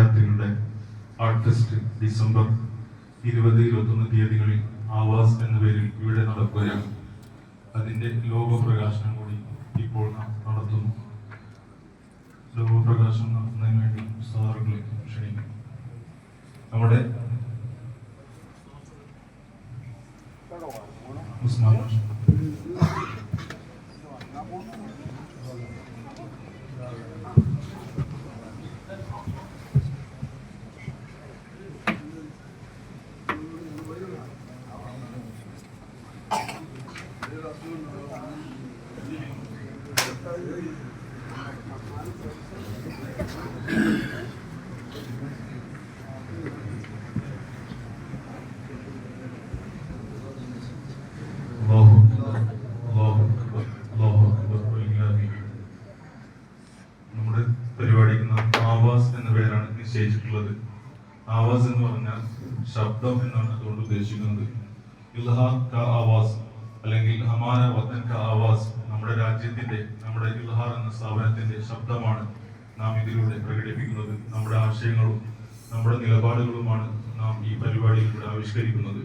വിദ്യാർത്ഥികളുടെ art fest December 20-21 തീയതികളിൽ ആവാസ് എന്ന പേരിൽ ഇവിടെ നടക്കുകയാണ്. അതിന്റെ ലോഗോ പ്രകാശനം കൂടി ഇപ്പോൾ നാം നടത്തുന്നു. ലോഗോ പ്രകാശനം നടത്തുന്നതിന് വേണ്ടി സാറുകളെ ക്ഷണിക്കുന്നു. നമ്മുടെ ഉസ്മാൻ നമ്മുടെ പരിപാടിക്ക് ആവാസ് എന്ന പേരാണ് നിശ്ചയിച്ചിട്ടുള്ളത്. ആവാസ് എന്ന് പറഞ്ഞാൽ ശബ്ദം എന്നാണ് അതുകൊണ്ട് ഉദ്ദേശിക്കുന്നത്. ഇൽഹാ കാ ആവാസ് അല്ലെങ്കിൽ ഹമാര വതൻ കാ ആവാസ്, നമ്മുടെ രാജ്യത്തിന്റെ, നമ്മുടെ ഇൽഹാർ എന്ന സ്ഥാപനത്തിന്റെ ശബ്ദമാണ് നാം ഇതിലൂടെ പ്രകടിപ്പിക്കുന്നത്. നമ്മുടെ ആശയങ്ങളും നമ്മുടെ നിലപാടുകളുമാണ് നാം ഈ പരിപാടിയിലൂടെ ആവിഷ്കരിക്കുന്നത്.